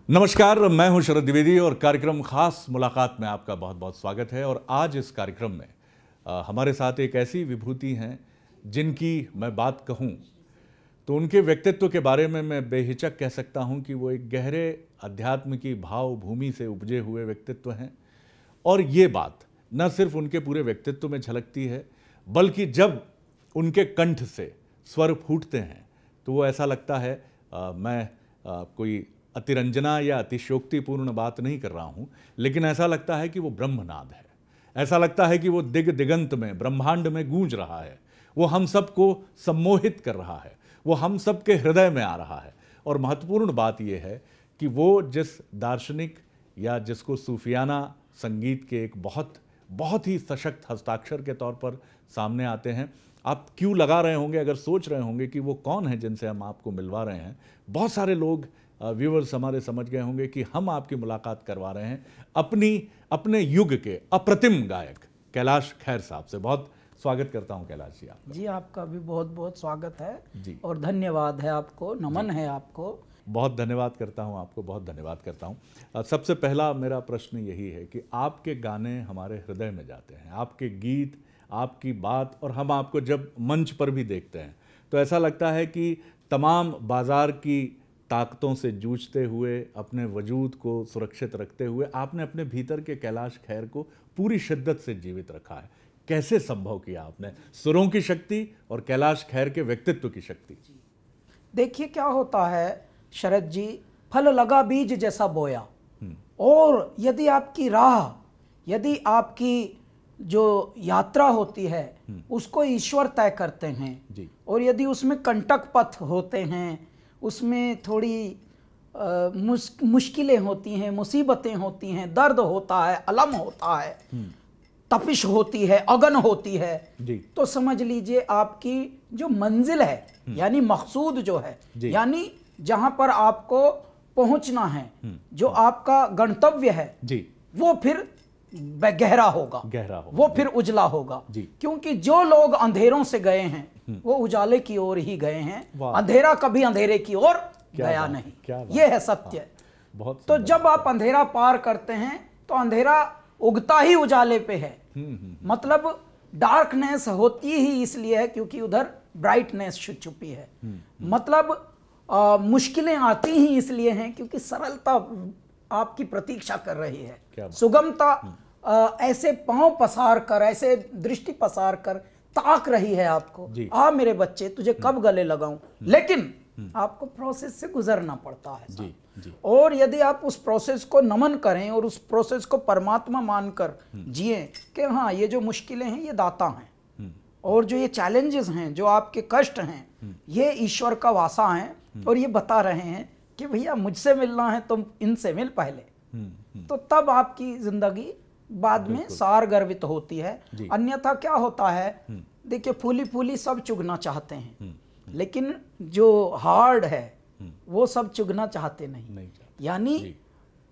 नमस्कार, मैं हूं शरद द्विवेदी और कार्यक्रम खास मुलाकात में आपका बहुत बहुत स्वागत है। और आज इस कार्यक्रम में हमारे साथ एक ऐसी विभूति हैं जिनकी मैं बात कहूं तो उनके व्यक्तित्व के बारे में मैं बेहिचक कह सकता हूं कि वो एक गहरे अध्यात्म की भाव भूमि से उपजे हुए व्यक्तित्व हैं। और ये बात न सिर्फ उनके पूरे व्यक्तित्व में झलकती है, बल्कि जब उनके कंठ से स्वर फूटते हैं तो वो ऐसा लगता है मैं कोई अतिरंजना या अतिशयोक्तिपूर्ण बात नहीं कर रहा हूं, लेकिन ऐसा लगता है कि वो ब्रह्मनाद है। ऐसा लगता है कि वो दिगंत में, ब्रह्मांड में गूंज रहा है। वो हम सबको सम्मोहित कर रहा है, वो हम सबके हृदय में आ रहा है। और महत्वपूर्ण बात यह है कि वो जिस दार्शनिक या जिसको सूफियाना संगीत के एक बहुत ही सशक्त हस्ताक्षर के तौर पर सामने आते हैं। आप क्यों लगा रहे होंगे, अगर सोच रहे होंगे कि वो कौन है जिनसे हम आपको मिलवा रहे हैं। बहुत सारे लोग व्यूअर्स हमारे समझ गए होंगे कि हम आपकी मुलाकात करवा रहे हैं अपने युग के अप्रतिम गायक कैलाश खेर साहब से। बहुत स्वागत करता हूं कैलाश जी आपका। जी, आपका भी बहुत बहुत स्वागत है जी, और धन्यवाद है आपको, नमन है आपको। बहुत धन्यवाद करता हूं आपको, बहुत धन्यवाद करता हूं। सबसे पहला मेरा प्रश्न यही है कि आपके गाने हमारे हृदय में जाते हैं, आपके गीत, आपकी बात, और हम आपको जब मंच पर भी देखते हैं तो ऐसा लगता है कि तमाम बाजार की ताकतों से जूझते हुए, अपने वजूद को सुरक्षित रखते हुए आपने अपने भीतर के कैलाश खेर को पूरी शिद्दत से जीवित रखा है। कैसे संभव किया आपने सुरों की शक्ति और कैलाश खेर के व्यक्तित्व की शक्ति? देखिए क्या होता है शरद जी, फल लगा बीज जैसा बोया, और यदि आपकी राह, यदि आपकी जो यात्रा होती है उसको ईश्वर तय करते हैं जी। और यदि उसमें कंटक पथ होते हैं, उसमें थोड़ी मुश्किलें होती हैं, मुसीबतें होती हैं, दर्द होता है, अलम होता है, तपिश होती है, अगन होती है जी। तो समझ लीजिए आपकी जो मंजिल है, यानी मकसूद जो है, यानी जहां पर आपको पहुंचना है, जो आपका गंतव्य है जी, वो फिर गहरा होगा, वो फिर उजला होगा। क्योंकि जो लोग अंधेरों से गए हैं वो उजाले की ओर ही गए हैं, अंधेरा कभी अंधेरे की ओर गया नहीं। ये है सत्य। बहुत तो जब आप अंधेरा पार करते हैं तो अंधेरा उगता ही उजाले पे है। मतलब डार्कनेस होती ही इसलिए है क्योंकि उधर ब्राइटनेस छुपी है। मतलब मुश्किलें आती ही इसलिए हैं क्योंकि सरलता आपकी प्रतीक्षा कर रही है। सुगमता ऐसे पांव पसार कर, ऐसे दृष्टि पसार कर ताक रही है आपको, आ मेरे बच्चे तुझे कब गले लगाऊं। लेकिन आपको प्रोसेस से गुजरना पड़ता है जी, जी। और यदि आप उस प्रोसेस को नमन करें और उस प्रोसेस को परमात्मा मानकर जिए कि हाँ ये जो मुश्किलें हैं ये दाता हैं, और जो ये चैलेंजेस हैं, जो आपके कष्ट हैं, ये ईश्वर का वासा हैं और ये बता रहे हैं कि भैया मुझसे मिलना है तुम इनसे मिल पहले। तो तब आपकी जिंदगी बाद में सार गर्वित होती है। अन्यथा क्या होता है, देखिए फूली फूली सब चुगना चाहते हैं, लेकिन जो हार्ड है वो सब चुगना चाहते नहीं। यानी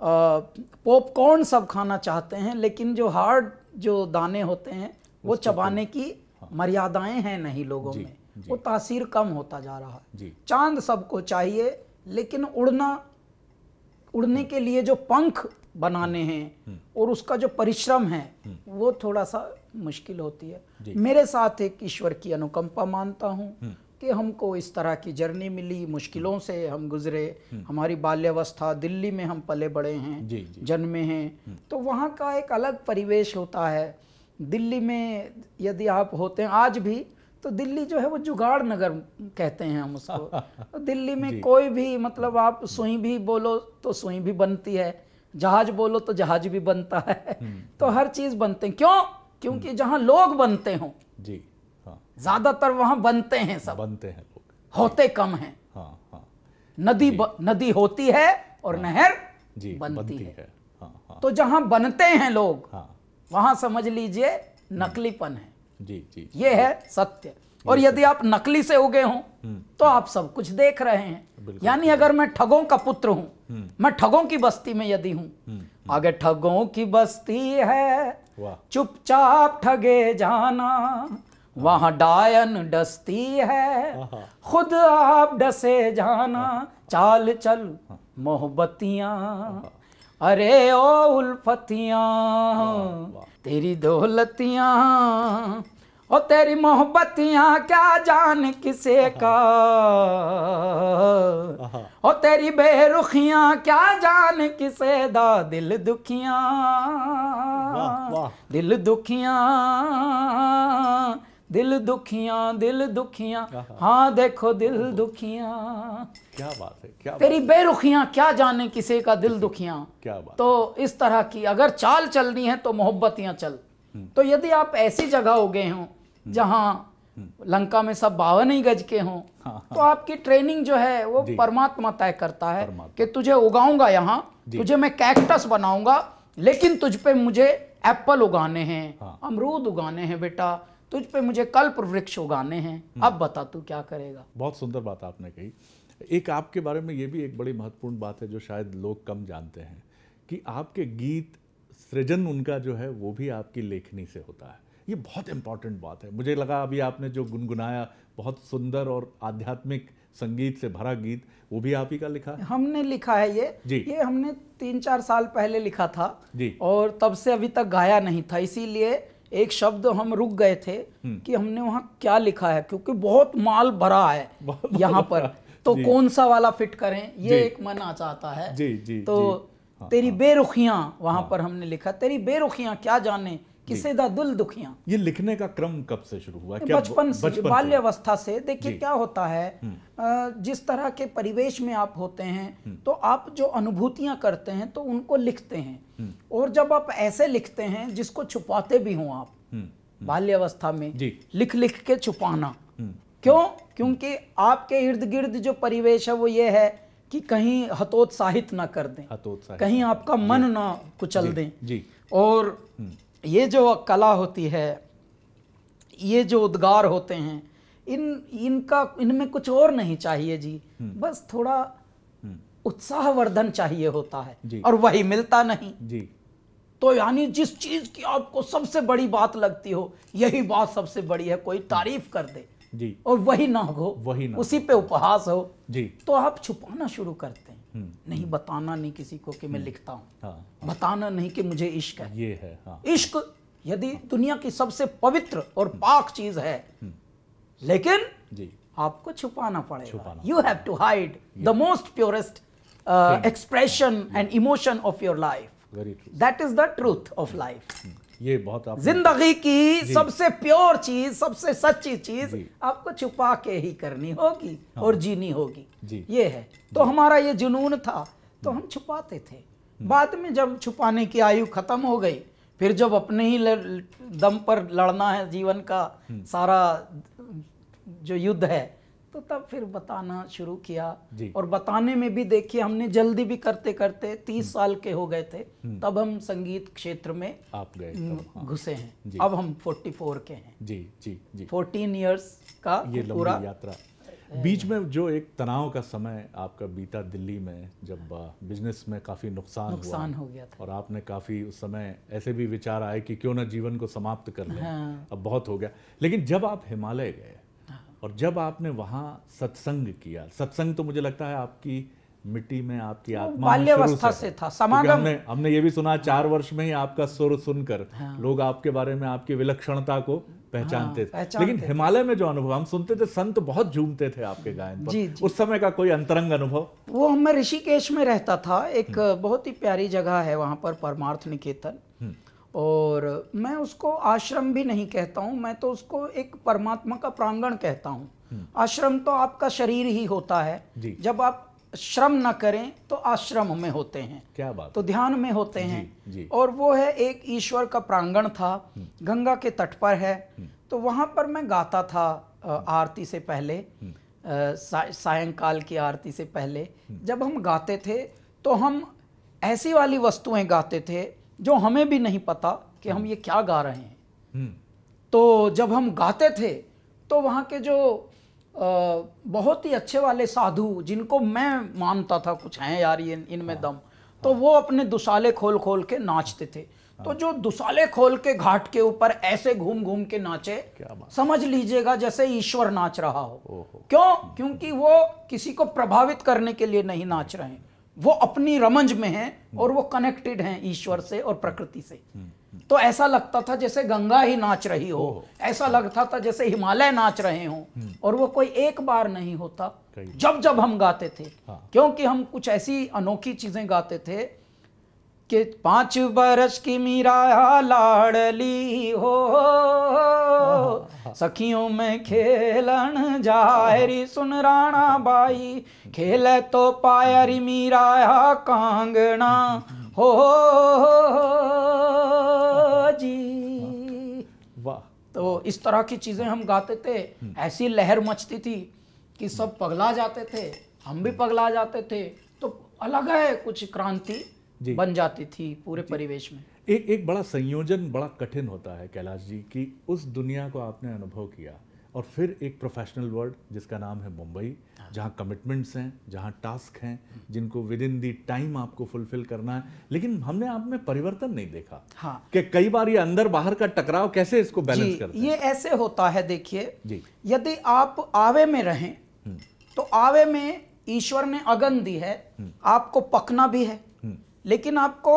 पॉपकॉर्न सब खाना चाहते हैं, लेकिन जो हार्ड जो दाने होते हैं वो चबाने की मर्यादाएं हैं नहीं लोगों में, वो तासीर कम होता जा रहा है। चांद सबको चाहिए, लेकिन उड़ने के लिए जो पंख बनाने हैं और उसका जो परिश्रम है वो थोड़ा सा मुश्किल होती है। मेरे साथ एक ईश्वर की अनुकंपा मानता हूँ कि हमको इस तरह की जर्नी मिली, मुश्किलों से हम गुजरे। हमारी बाल्यावस्था दिल्ली में हम पले बड़े हैं, जन्मे हैं, तो वहाँ का एक अलग परिवेश होता है। दिल्ली में यदि आप होते हैं आज भी, तो दिल्ली जो है वो जुगाड़ नगर कहते हैं हम उसको। तो दिल्ली में कोई भी, मतलब आप सुई भी बोलो तो सुई भी बनती है, जहाज बोलो तो जहाज भी बनता है। तो हर चीज बनते हैं। क्यों? क्योंकि जहां लोग बनते हों जी, हाँ, ज्यादातर वहां बनते हैं, सब बनते हैं, लोग होते कम हैं। हाँ, हाँ। नदी होती है और नहर बनती है। हाँ, हाँ। तो जहां बनते हैं लोग, हाँ, वहां समझ लीजिए नकलीपन है जी। ये है सत्य। और यदि आप नकली से उगे हों तो आप सब कुछ देख रहे हैं। यानी अगर मैं ठगों का पुत्र हूं, मैं ठगों की बस्ती में यदि हूं, आगे ठगों की बस्ती है, चुपचाप ठगे जाना, वहां डायन डसती है, खुद आप डसे जाना, चाल चल मोहब्बतियाँ, अरे ओ उल्फतियाँ, तेरी दौलतियाँ और तेरी मोहब्बतियाँ क्या जान किसे का, और तेरी बेरुखियाँ क्या जान किसे दा, दिल दुखियाँ, दिल दुखियाँ, दिल दुखियाँ, दिल दुखियाँ, हाँ देखो दिल दुखियाँ। क्या बात है, क्या तेरी बेरुखियाँ क्या जाने किसे का दिल दुखियाँ। क्या बात। तो इस तरह की अगर चाल चलनी है तो मोहब्बतियाँ चल। तो यदि आप ऐसी जगह हो गए हों जहाँ लंका में सब 52 ही गज के हों, तो आपकी ट्रेनिंग जो है वो परमात्मा तय करता है कि तुझे उगाऊंगा यहाँ, तुझे मैं कैक्टस बनाऊंगा, लेकिन तुझ पे मुझे एप्पल उगाने हैं, अमरूद उगाने हैं बेटा, तुझ पे मुझे कल्प वृक्ष उगाने हैं। अब बता तू क्या करेगा। बहुत सुंदर बात आपने कही। एक आपके बारे में ये भी एक बड़ी महत्वपूर्ण बात है जो शायद लोग कम जानते हैं कि आपके गीत सृजन उनका जो है वो भी आपकी लेखनी से होता है। ये बहुत इंपॉर्टेंट बात है। मुझे लगा अभी आपने जो गुनगुनाया, बहुत सुंदर और आध्यात्मिक संगीत से भरा गीत, वो भी आप ही का लिखा है? हमने लिखा है ये हमने 3-4 साल पहले लिखा था जी। और तब से अभी तक गाया नहीं था, इसीलिए एक शब्द हम रुक गए थे कि हमने वहाँ क्या लिखा है, क्योंकि बहुत माल भरा है यहाँ पर, तो कौन सा वाला फिट करें, ये एक मन आ चाहता है जी, तो तेरी बेरुखियाँ वहाँ पर हमने लिखा, तेरी बेरुखियाँ क्या जाने किसे दा दिल दुखियाँ। ये लिखने का क्रम कब से शुरू हुआ? बचपन से, बाल्यावस्था से। देखिए क्या होता है, जिस तरह के परिवेश में आप होते हैं तो आप जो अनुभूतियां करते हैं तो उनको लिखते हैं, और जब आप ऐसे लिखते हैं जिसको छुपाते भी हों आप बाल्यावस्था में, लिख लिख के छुपाना, क्यों? क्योंकि आपके इर्द गिर्द जो परिवेश है वो ये है कि कहीं हतोत्साहित ना कर दें, कहीं आपका मन ना कुचल दें। और ये जो कला होती है, ये जो उद्गार होते हैं, इनमें कुछ और नहीं चाहिए जी, बस थोड़ा उत्साहवर्धन चाहिए होता है, और वही मिलता नहीं जी। तो यानी जिस चीज की आपको सबसे बड़ी बात लगती हो, यही बात सबसे बड़ी है, कोई तारीफ कर दे जी, और वही ना हो, उसी पे उपहास हो जी, तो आप छुपाना शुरू करते हैं। नहीं, बताना नहीं किसी को कि मैं लिखता हूँ, बताना नहीं कि मुझे इश्क है, ये है। इश्क यदि दुनिया की सबसे पवित्र और पाक चीज है, लेकिन जी आपको छुपाना पड़ेगा। You have to hide the most purest expression and emotion of your life, that is the truth of life. ये बहुत जिंदगी की सबसे प्योर चीज, सबसे सच्ची चीज आपको छुपा के ही करनी होगी और जीनी होगी, ये है। तो हमारा ये जुनून था, तो हम छुपाते थे। बाद में जब छुपाने की आयु खत्म हो गई, फिर जब अपने ही दम पर लड़ना है जीवन का सारा जो युद्ध है, तो तब फिर बताना शुरू किया। और बताने में भी देखिए हमने जल्दी भी करते करते 30 साल के हो गए थे, तब हम संगीत क्षेत्र में आप गए, घुसे हैं। अब हम 44 के हैं जी जी जी। 14 इयर्स का ये पूरा यात्रा। बीच में जो एक तनाव का समय आपका बीता दिल्ली में, जब बिजनेस में काफ़ी नुकसान हो गया था, और आपने काफ़ी उस समय ऐसे भी विचार आए कि क्यों ना जीवन को समाप्त कर लें, अब बहुत हो गया। लेकिन जब आप हिमालय गए और जब आपने वहाँ सत्संग किया, सत्संग तो मुझे लगता है आपकी मिट्टी में, आपकी आत्मा बाल्यावस्था से था समागम। हमने ये भी सुना 4 वर्ष में ही आपका सुर सुनकर लोग आपके बारे में, आपकी विलक्षणता को पहचानते थे। लेकिन हिमालय में जो अनुभव हम सुनते थे, संत बहुत झूमते थे आपके गायन पर, जी। उस समय का कोई अंतरंग अनुभव? वो मैं ऋषिकेश में रहता था, एक बहुत ही प्यारी जगह है वहाँ पर, परमार्थ निकेतन, और मैं उसको आश्रम भी नहीं कहता हूँ, मैं तो उसको एक परमात्मा का प्रांगण कहता हूँ। आश्रम तो आपका शरीर ही होता है, जब आप श्रम न करें तो आश्रम में होते हैं, क्या बात, तो ध्यान में होते हैं। और वो है एक ईश्वर का प्रांगण था, गंगा के तट पर है। तो वहाँ पर मैं गाता था आरती से पहले, सायंकाल की आरती से पहले जब हम गाते थे, तो हम ऐसी वाली वस्तुएं गाते थे जो हमें भी नहीं पता कि हम ये क्या गा रहे हैं। तो जब हम गाते थे तो वहाँ के जो बहुत ही अच्छे वाले साधु, जिनको मैं मानता था कुछ हैं यार ये इनमें दम, तो वो अपने दुसाले खोल खोल के नाचते थे। तो जो दुसाले खोल के घाट के ऊपर ऐसे घूम घूम के नाचे, समझ लीजिएगा जैसे ईश्वर नाच रहा हो। क्यों? क्योंकि वो किसी को प्रभावित करने के लिए नहीं नाच रहे हैं, वो अपनी रमंज में हैं और वो कनेक्टेड हैं ईश्वर से और प्रकृति से। तो ऐसा लगता था जैसे गंगा ही नाच रही हो, ऐसा लगता था जैसे हिमालय नाच रहे हों। और वो कोई एक बार नहीं होता, जब जब हम गाते थे। क्योंकि हम कुछ ऐसी अनोखी चीजें गाते थे कि 5 बरस की मीरा लाडली हो, सखियों में खेलन जायरी सुन राणा बाई, खेले तो पायरी मीरा कांगना हो जी। वाह। तो इस तरह की चीजें हम गाते थे, ऐसी लहर मचती थी कि सब पगला जाते थे, हम भी पगला जाते थे। तो अलग है, कुछ क्रांति बन जाती थी पूरे परिवेश में। एक बड़ा संयोजन बड़ा कठिन होता है कैलाश जी, कि उस दुनिया को आपने अनुभव किया और फिर एक प्रोफेशनल वर्ल्ड जिसका नाम है मुंबई, जहाँ कमिटमेंट्स हैं, जहाँ टास्क हैं, जिनको विद इन दी टाइम आपको फुलफिल करना है। लेकिन हमने आप में परिवर्तन नहीं देखा। हाँ। कि कई बार ये अंदर बाहर का टकराव कैसे इसको बैलेंस करते हैं? ये ऐसे होता है, देखिए, यदि आप आवे में रहें तो आवे में ईश्वर ने अगन दी है, आपको पकना भी है, लेकिन आपको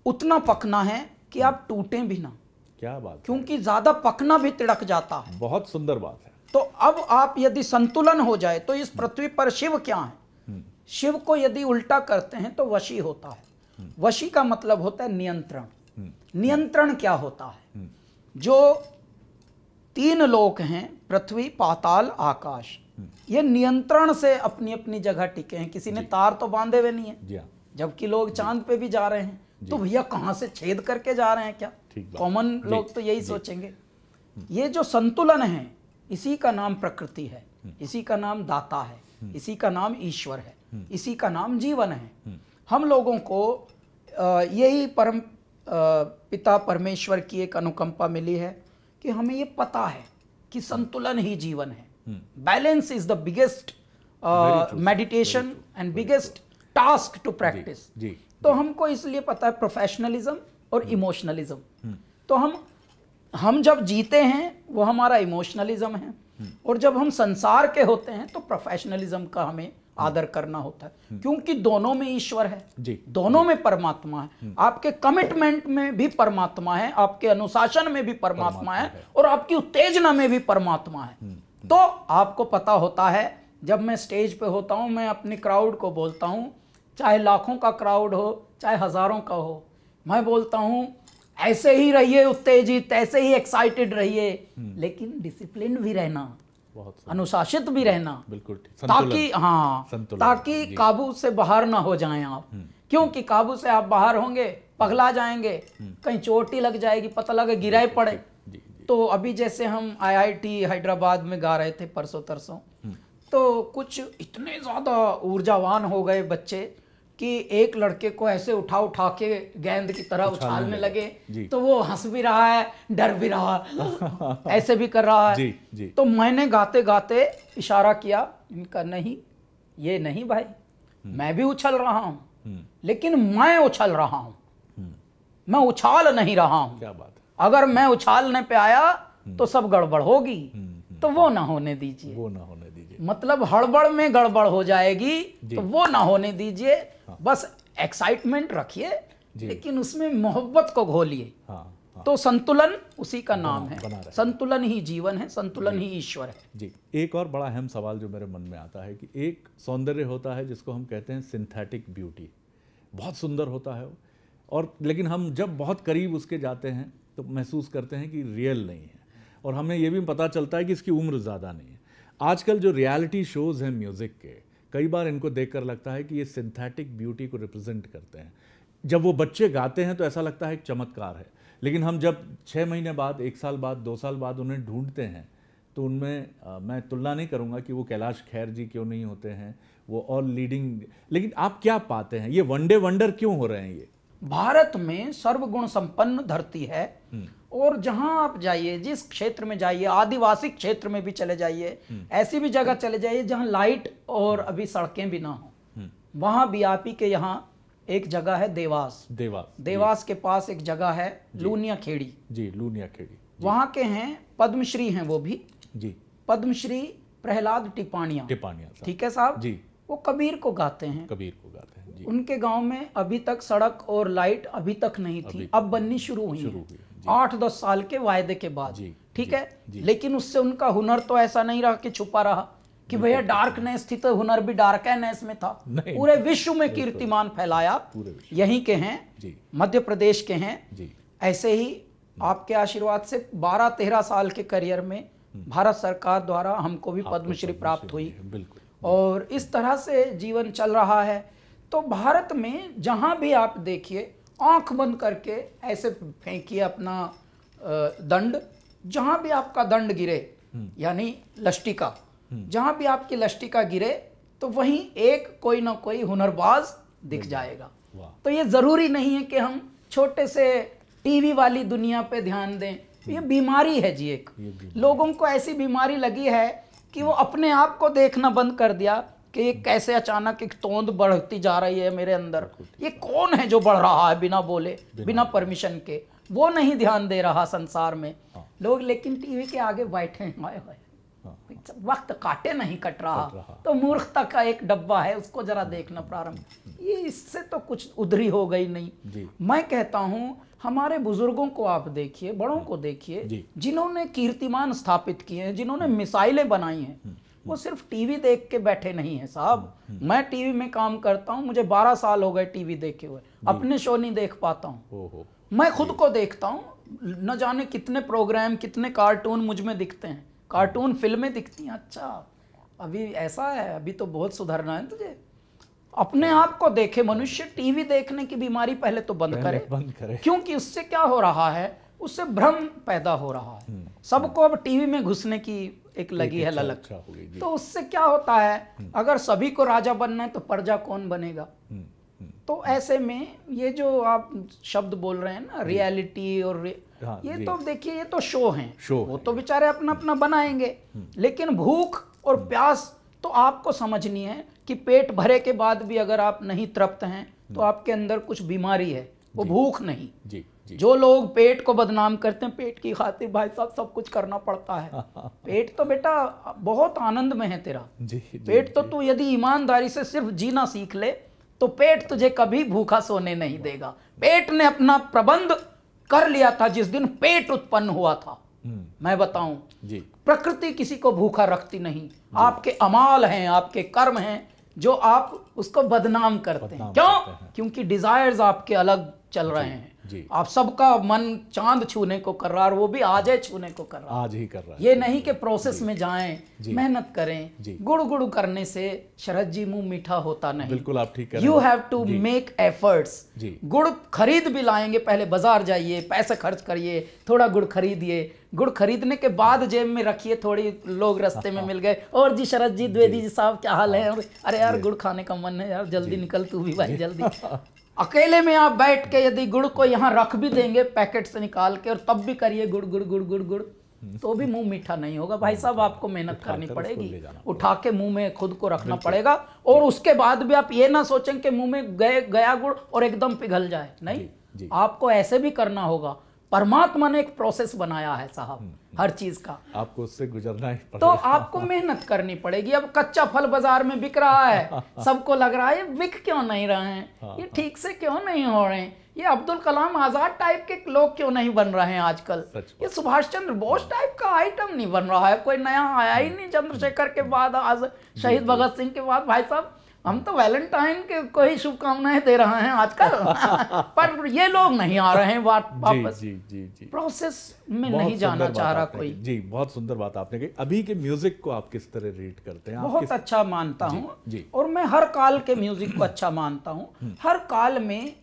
उतना पकना है कि आप टूटें भी ना। क्या बात, क्योंकि ज्यादा पकना भी तिड़क जाता है। बहुत सुंदर बात है। तो अब आप यदि संतुलन हो जाए तो इस पृथ्वी पर शिव क्या है? शिव को यदि उल्टा करते हैं तो वशी होता है। वशी का मतलब होता है नियंत्रण। नियंत्रण क्या होता है? जो 3 लोक हैं, पृथ्वी, पाताल, आकाश, ये नियंत्रण से अपनी अपनी जगह टिके हैं। किसी ने तार तो बांधे हुए नहीं है, जबकि लोग चांद पे भी जा रहे हैं, तो भैया कहां से छेद करके जा रहे हैं क्या? कॉमन लोग तो यही सोचेंगे। ये जो संतुलन है, इसी का नाम प्रकृति है, इसी का नाम दाता है, इसी का नाम ईश्वर है, इसी का नाम जीवन है। हम लोगों को यही परम पिता परमेश्वर की एक अनुकंपा मिली है कि हमें ये पता है कि संतुलन ही जीवन है। Balance is the biggest meditation and biggest task to practice. तो हमको इसलिए पता है प्रोफेशनलिज्म और इमोशनलिज्म। तो हम जब जीते हैं वो हमारा इमोशनलिज्म है, और जब हम संसार के होते हैं तो प्रोफेशनलिज्म का हमें आदर करना होता है। क्योंकि दोनों में ईश्वर है, दोनों में परमात्मा है। आपके कमिटमेंट में भी परमात्मा है, आपके अनुशासन में भी परमात्मा है, और आपकी उत्तेजना में भी परमात्मा है। तो आपको पता होता है, जब मैं स्टेज पे होता हूं, मैं अपनी क्राउड को बोलता हूं, चाहे लाखों का क्राउड हो, चाहे हजारों का हो, मैं बोलता हूं ऐसे ही रहिए उत्तेजित, ऐसे ही एक्साइटेड रहिए, लेकिन डिसिप्लिन भी रहना, अनुशासित भी रहना, बिल्कुल, ताकि काबू से बाहर ना हो जाएं आप। क्योंकि काबू से आप बाहर होंगे, पगला जाएंगे, कहीं चोट ही लग जाएगी, पता लगे गिराए पड़े। तो अभी जैसे हम IIT हैदराबाद में गा रहे थे परसों तरसों, तो कुछ इतने ज्यादा ऊर्जावान हो गए बच्चे कि एक लड़के को ऐसे उठा उठा के गेंद की तरह उछालने लगे। तो वो हंस भी रहा है, डर भी रहा है, ऐसे भी कर रहा है। तो मैंने गाते गाते इशारा किया, इनका नहीं, ये नहीं भाई, मैं भी उछल रहा हूं, लेकिन मैं उछल रहा हूं, मैं उछाल नहीं रहा हूं। क्या बात है। अगर मैं उछालने पे आया तो सब गड़बड़ होगी, तो वो ना होने दीजिए, वो ना होने दीजिए। मतलब हड़बड़ में गड़बड़ हो जाएगी, तो वो ना होने दीजिए। बस एक्साइटमेंट रखिए, लेकिन उसमें मोहब्बत को घोलिए। तो संतुलन उसी का नाम है। संतुलन ही जीवन है, संतुलन ही ईश्वर है। जी, एक और बड़ा अहम सवाल जो मेरे मन में आता है कि एक सौंदर्य होता है जिसको हम कहते हैं सिंथेटिक ब्यूटी, बहुत सुंदर होता है वो, और लेकिन हम जब बहुत करीब उसके जाते हैं तो महसूस करते हैं कि रियल नहीं है, और हमें ये भी पता चलता है कि इसकी उम्र ज़्यादा नहीं है। आजकल जो रियलिटी शोज़ हैं म्यूज़िक के, कई बार इनको देखकर लगता है कि ये सिंथेटिक ब्यूटी को रिप्रेजेंट करते हैं। जब वो बच्चे गाते हैं तो ऐसा लगता है एक चमत्कार है, लेकिन हम जब 6 महीने बाद, 1 साल बाद, 2 साल बाद उन्हें ढूंढते हैं तो उनमें मैं तुलना नहीं करूंगा कि वो कैलाश खेर जी क्यों नहीं होते हैं, वो और लीडिंग, लेकिन आप क्या पाते हैं, ये वन डे वंडर क्यों हो रहे हैं? ये भारत में सर्वगुण संपन्न धरती है, और जहां आप जाइए, जिस क्षेत्र में जाइए, आदिवासी क्षेत्र में भी चले जाइए, ऐसी भी जगह चले जाइए जहां लाइट और अभी सड़कें भी ना हो, वहां भी आप ही के यहाँ एक जगह है देवास के पास एक जगह है लूनिया खेड़ी। जी, लूनिया खेड़ी, वहां के हैं, पद्मश्री हैं वो भी जी, पद्मश्री प्रहलाद टिपाणिया, ठीक है साहब जी। वो कबीर को गाते हैं, उनके गांव में अभी तक सड़क और लाइट अभी तक नहीं थी, अब बननी शुरू हुई है 8-10 साल के वायदे के बाद, ठीक है। लेकिन उससे उनका हुनर तो ऐसा नहीं रहा कि छुपा रहा कि भैया डार्कनेस थी तो हुनर भी डार्कनेस में था, पूरे विश्व में कीर्तिमान फैलाया। यहीं के हैं, मध्य प्रदेश के हैं। ऐसे ही आपके आशीर्वाद से 12-13 साल के करियर में भारत सरकार द्वारा हमको भी पद्मश्री प्राप्त हुई, और इस तरह से जीवन चल रहा है। तो भारत में जहां भी आप देखिए, आंख बंद करके ऐसे फेंकिए अपना दंड, जहां भी आपका दंड गिरे यानी लष्टिका, जहां भी आपकी लष्टिका गिरे तो वहीं एक कोई ना कोई हुनरबाज दिख जाएगा। तो ये जरूरी नहीं है कि हम छोटे से टीवी वाली दुनिया पे ध्यान दें, ये बीमारी है जी। एक लोगों को ऐसी बीमारी लगी है कि वो अपने आप को देखना बंद कर दिया कि ये कैसे अचानक एक तोंद बढ़ती जा रही है मेरे अंदर, ये कौन है जो बढ़ रहा है बिना बोले, बिना परमिशन के, वो नहीं ध्यान दे रहा संसार में लोग। लेकिन टीवी के आगे बैठे हैं, वक्त काटे नहीं कट रहा, तो मूर्खता का एक डब्बा है, उसको जरा देखना प्रारंभ, ये इससे तो कुछ उधरी हो गई नहीं। मैं कहता हूं हमारे बुजुर्गों को आप देखिए, बड़ों को देखिए, जिन्होंने कीर्तिमान स्थापित किए हैं, जिन्होंने मिसाइलें बनाई हैं, वो सिर्फ टीवी देख के बैठे नहीं है साहब। मैं टीवी में काम करता हूं, मुझे 12 साल हो गए टीवी देखे हुए, अपने शो नहीं देख पाता हूं। मैं खुद को देखता हूं, न जाने कितने प्रोग्राम, कितने कार्टून मुझ में दिखते हैं, कार्टून फिल्में दिखती हैं। अच्छा अभी ऐसा है, अभी तो बहुत सुधरना है तुझे। अपने आप को देखे मनुष्य, टीवी देखने की बीमारी पहले तो बंद करे। क्योंकि उससे क्या हो रहा है, उससे भ्रम पैदा हो रहा है। सबको अब टीवी में घुसने की एक लगी है ललक। तो उससे क्या होता है, अगर सभी को राजा बनना है तो प्रजा कौन बनेगा। तो ऐसे में ये जो आप शब्द बोल रहे हैं ना, रियलिटी और ये तो देखिए, ये तो शो हैं, वो तो बेचारे अपना अपना बनाएंगे। लेकिन भूख और प्यास तो आपको समझनी है कि पेट भरे के बाद भी अगर आप नहीं तृप्त हैं तो आपके अंदर कुछ बीमारी है, वो भूख नहीं। जो लोग पेट को बदनाम करते हैं, पेट की खातिर भाई साहब सब कुछ करना पड़ता है। पेट तो बेटा बहुत आनंद में है तेरा, पेट तो तू यदि ईमानदारी से सिर्फ जीना सीख ले तो पेट तुझे कभी भूखा सोने नहीं देगा। पेट ने अपना प्रबंध कर लिया था जिस दिन पेट उत्पन्न हुआ था। मैं बताऊं, प्रकृति किसी को भूखा रखती नहीं, आपके अमाल हैं, आपके कर्म हैं जो आप उसको बदनाम करते हैं। क्यों? क्योंकि डिजायर्स आपके अलग चल रहे हैं। आप सबका मन चांद छूने को कर रहा है, और वो भी आज ही छूने को कर रहा है, आज ही कर रहा है। ये नहीं कि प्रोसेस में जाएं, मेहनत करें। गुड़ गुड़ करने से शरद जी मुंह मीठा होता नहीं। बिल्कुल आप ठीक कह रहे हैं। You have to make efforts. गुड़ खरीद भी लाएंगे, पहले बाजार जाइए, पैसे खर्च करिए, थोड़ा गुड़ खरीदिए, गुड़ खरीदने के बाद जेब में रखिए, थोड़ी लोग रास्ते में मिल गए, और जी शरद जी, द्विवेदी जी साहब क्या हाल है, अरे यार गुड़ खाने का मन है यार, जल्दी निकल तू भी भाई जल्दी। अकेले में आप बैठ के यदि गुड़ को यहाँ रख भी देंगे पैकेट से निकाल के, और तब भी करिए गुड़ गुड़ गुड़ गुड़ गुड़, तो भी मुंह मीठा नहीं होगा भाई साहब। आपको मेहनत करनी पड़ेगी, उठा के मुंह में खुद को रखना पड़ेगा, और उसके बाद भी आप ये ना सोचें कि मुंह में गया गुड़ और एकदम पिघल जाए, नहीं, आपको ऐसे भी करना होगा। परमात्मा ने एक प्रोसेस बनाया है साहब हर चीज का, आपको उससे गुजरना ही पड़ेगा। तो आपको मेहनत करनी पड़ेगी। अब कच्चा फल बाजार में बिक रहा है, सबको लग रहा है ये बिक क्यों नहीं रहे हैं, ये ठीक से क्यों नहीं हो रहे हैं, ये अब्दुल कलाम आजाद टाइप के लोग क्यों नहीं बन रहे हैं आजकल, ये सुभाष चंद्र बोस टाइप का आइटम नहीं बन रहा है, कोई नया आया ही नहीं। चंद्रशेखर के बाद, आज शहीद भगत सिंह के बाद, भाई साहब हम तो वैलेंटाइन के को ही शुभकामनाएं दे रहे हैं आजकल। पर ये लोग नहीं आ रहे हैं वापस। प्रोसेस में नहीं जाना चाह रहा कोई। जी, बहुत सुंदर बात आपने कही। अभी के म्यूजिक को आप किस तरह रेट करते हैं? बहुत अच्छा मानता हूँ, और मैं हर काल के म्यूजिक को अच्छा मानता हूँ। हर काल में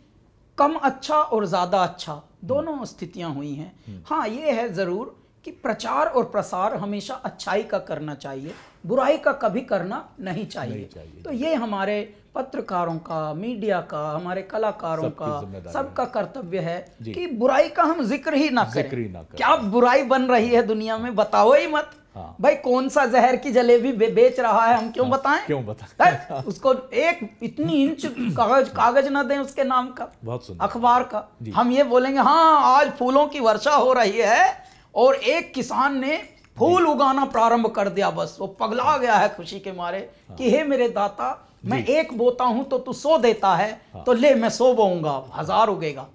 कम अच्छा और ज्यादा अच्छा दोनों स्थितियां हुई हैं। हाँ, ये है जरूर कि प्रचार और प्रसार हमेशा अच्छाई का करना चाहिए, बुराई का कभी करना नहीं चाहिए। तो ये हमारे पत्रकारों का, मीडिया का, हमारे कलाकारों का, सबका कर्तव्य है कि बुराई का हम जिक्र ही ना करें। क्या बुराई बन रही है दुनिया में, बताओ ही मत। भाई कौन सा जहर की जलेबी बेच रहा है, हम क्यों बताएं? उसको एक इतनी इंच कागज ना दें उसके नाम का, अखबार का। हम ये बोलेंगे हाँ आज फूलों की वर्षा हो रही है, और एक किसान ने फूल उगाना प्रारंभ कर दिया, बस वो पगला गया है खुशी के मारे कि हे मेरे दाता, मैं एक बोता हूं तो तू 100 देता है, तो ले मैं 100 बोऊंगा, 1000 उगेगा।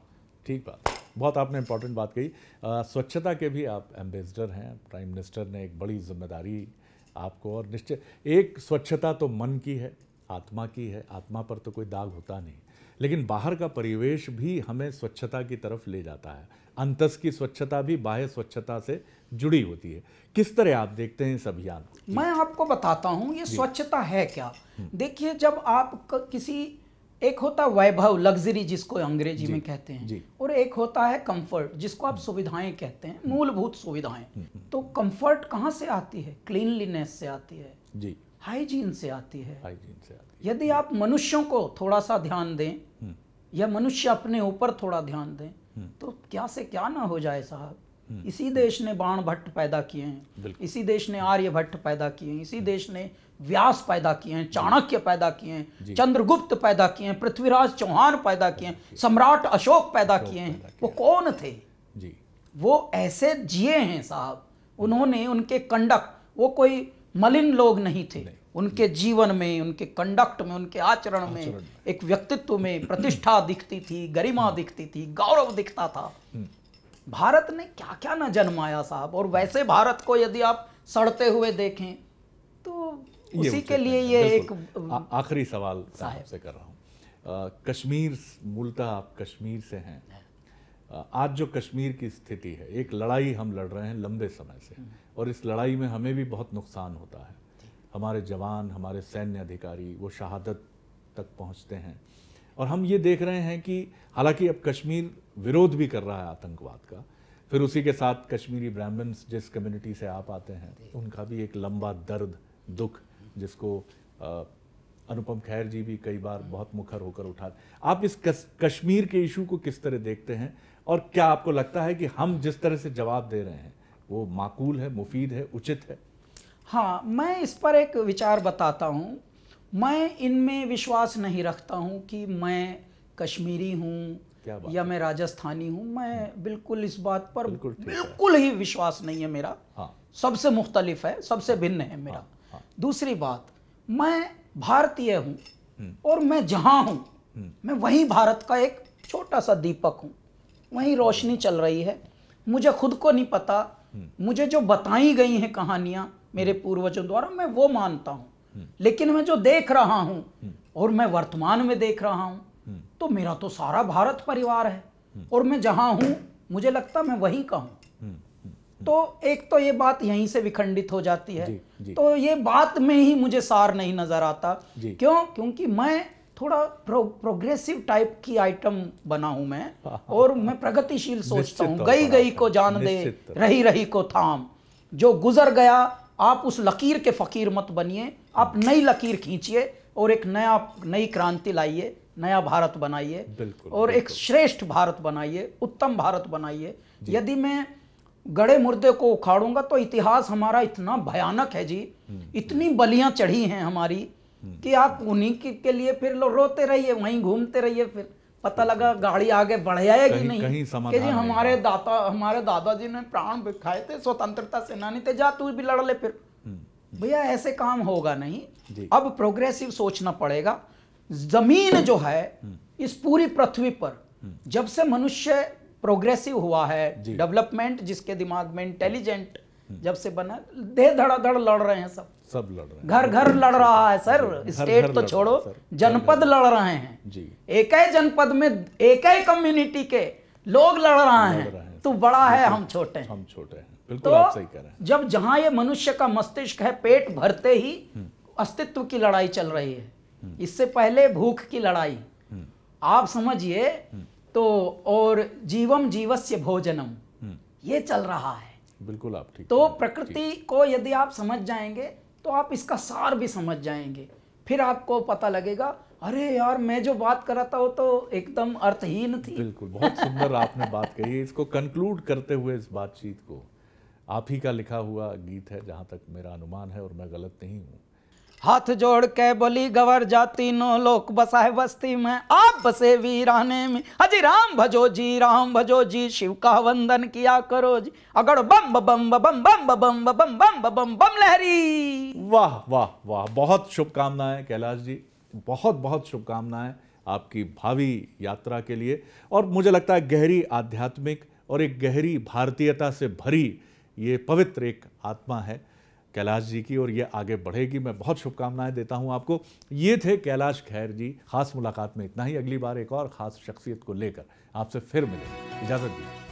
ठीक बात, बहुत आपने इंपॉर्टेंट बात कही। स्वच्छता के भी आप एम्बेसडर हैं, प्राइम मिनिस्टर ने एक बड़ी जिम्मेदारी आपको, और निश्चय एक स्वच्छता तो मन की है, आत्मा की है, आत्मा पर तो कोई दाग होता नहीं, लेकिन बाहर का परिवेश भी हमें स्वच्छता की तरफ ले जाता है। अंतस की स्वच्छता भी बाह्य स्वच्छता से जुड़ी होती है। किस तरह आप देखते हैं इस अभियान को? मैं आपको बताता हूं ये स्वच्छता है क्या। देखिए, जब आप किसी, एक होता है वैभव, लग्जरी जिसको अंग्रेजी में कहते हैं, और एक होता है कंफर्ट जिसको आप सुविधाएं कहते हैं, मूलभूत सुविधाएं। तो कंफर्ट कहां से आती है? क्लीनलीनेस से आती है जी, हाइजीन से आती है, हाइजीन से आती है। यदि आप मनुष्यों को थोड़ा सा ध्यान दें या मनुष्य अपने ऊपर थोड़ा ध्यान दें तो क्या से क्या ना हो जाए साहब। इसी देश ने बाण भट्ट पैदा किए हैं, इसी देश ने आर्यभट्ट पैदा किए हैं, इसी देश ने व्यास पैदा किए हैं, चाणक्य पैदा किए हैं, चंद्रगुप्त पैदा किए हैं, पृथ्वीराज चौहान पैदा किए हैं, सम्राट अशोक पैदा किए हैं। वो कौन थे जी? वो ऐसे जिए हैं साहब, उन्होंने, उनके कंडक्ट, वो कोई मलिन लोग नहीं थे। उनके जीवन में, उनके कंडक्ट में, उनके आचरण में, एक व्यक्तित्व में प्रतिष्ठा दिखती थी, गरिमा दिखती थी, गौरव दिखता था। भारत ने क्या क्या न जन्माया साहब। और वैसे भारत को यदि आप सड़ते हुए देखें तो उसी के लिए ये एक आखिरी सवाल आपसे कर रहा हूँ। कश्मीर, मूलतः आप कश्मीर से हैं। आज जो कश्मीर की स्थिति है, एक लड़ाई हम लड़ रहे हैं लंबे समय से, और इस लड़ाई में हमें भी बहुत नुकसान होता है। हमारे जवान, हमारे सैन्य अधिकारी वो शहादत तक पहुंचते हैं, और हम ये देख रहे हैं कि हालांकि अब कश्मीर विरोध भी कर रहा है आतंकवाद का, फिर उसी के साथ कश्मीरी ब्राह्मण्स जिस कम्युनिटी से आप आते हैं उनका भी एक लंबा दर्द, दुख, जिसको अनुपम खैर जी भी कई बार बहुत मुखर होकर उठा। आप इस कश्मीर के इशू को किस तरह देखते हैं, और क्या आपको लगता है कि हम जिस तरह से जवाब दे रहे हैं वो माकूल है, मुफीद है, उचित है? हाँ, मैं इस पर एक विचार बताता हूँ। मैं इनमें विश्वास नहीं रखता हूँ कि मैं कश्मीरी हूँ या मैं राजस्थानी हूँ। मैं बिल्कुल इस बात पर बिल्कुल ही विश्वास नहीं है मेरा। हाँ। सबसे मुख्तलिफ है, सबसे भिन्न है मेरा। हाँ। दूसरी बात, मैं भारतीय हूँ, और मैं जहाँ हूँ मैं वहीं भारत का एक छोटा सा दीपक हूँ, वहीं रोशनी चल रही है। मुझे खुद को नहीं पता, मुझे जो बताई गई हैं कहानियाँ मेरे पूर्वजों द्वारा, मैं वो मानता हूँ। लेकिन मैं जो देख रहा हूँ और मैं वर्तमान में देख रहा हूँ, तो मेरा तो सारा भारत परिवार है, और मैं जहाँ हूँ मुझे लगता मैं वहीं का हूँ। तो एक तो ये बात यहीं से विखंडित हो जाती है। तो ये बात में ही मुझे सार नहीं नजर आता। क्यों? क्योंकि मैं थोड़ा प्रोग्रेसिव टाइप की आइटम बना हूं मैं, और मैं प्रगतिशील सोचता हूं। गई गई को जान दे, रही रही को थाम। जो गुजर गया, आप उस लकीर के फकीर मत बनिए, आप नई लकीर खींचिए और एक नई क्रांति लाइए, नया भारत बनाइए, और एक श्रेष्ठ भारत बनाइए, उत्तम भारत बनाइए। यदि मैं गड़े मुर्दे को उखाड़ूंगा तो इतिहास हमारा इतना भयानक है जी, इतनी बलियां चढ़ी हैं हमारी, कि आप उन्हीं के लिए फिर रोते रहिए, वहीं घूमते रहिए, फिर पता लगा गाड़ी आगे बढ़ जाएगी नहीं कि जी हमारे दादाजी ने प्राण बिखाए थे, स्वतंत्रता सेनानी थे, जा तू भी लड़ ले। फिर भैया ऐसे काम होगा नहीं। अब प्रोग्रेसिव सोचना पड़ेगा। जमीन जो है इस पूरी पृथ्वी पर जब से मनुष्य प्रोग्रेसिव हुआ है, डेवलपमेंट जिसके दिमाग में इंटेलिजेंट जब से बना, दे धड़ाधड़ लड़ रहे हैं, सब लड़ रहे हैं, घर घर लड़ रहा है सर। स्टेट तो छोड़ो, जनपद लड़ रहे हैं जी। एक ही जनपद में एक ही कम्युनिटी के लोग लड़ रहे हैं। तो बड़ा है, हम छोटे हैं, हम छोटे हैं। बिल्कुल, आप सही कह रहे हैं। जब जहां ये मनुष्य का मस्तिष्क है, पेट भरते ही अस्तित्व की लड़ाई चल रही है। इससे पहले भूख की लड़ाई, आप समझिए। तो और जीवम जीवस्य भोजनम, ये चल रहा है। बिल्कुल, आप ठीक। तो प्रकृति को यदि आप समझ जाएंगे तो आप इसका सार भी समझ जाएंगे। फिर आपको पता लगेगा, अरे यार मैं जो बात कर रहा था वो तो एकदम अर्थहीन थी। बिल्कुल, बहुत सुंदर आपने बात कही। इसको कंक्लूड करते हुए इस बातचीत को, आप ही का लिखा हुआ गीत है जहां तक मेरा अनुमान है, और मैं गलत नहीं हूं। हाथ जोड़ के बोली गवर जाती, नो लोक बसा है बस्ती में, आप बसे वीराने में। हजी राम भजो जी, राम भजो जी, शिव का वंदन किया करो जी। अगड़ बम बम बम बम बम बम बम बम बम बम लहरी। वाह वाह वाह, बहुत शुभकामनाएं कैलाश जी, बहुत बहुत शुभकामनाएं आपकी भावी यात्रा के लिए। और मुझे लगता है गहरी आध्यात्मिक और एक गहरी भारतीयता से भरी ये पवित्र एक आत्मा है कैलाश जी की, और ये आगे बढ़ेगी। मैं बहुत शुभकामनाएं देता हूं आपको। ये थे कैलाश खेर जी। खास मुलाकात में इतना ही। अगली बार एक और ख़ास शख्सियत को लेकर आपसे फिर मिलेंगे। इजाज़त दीजिए।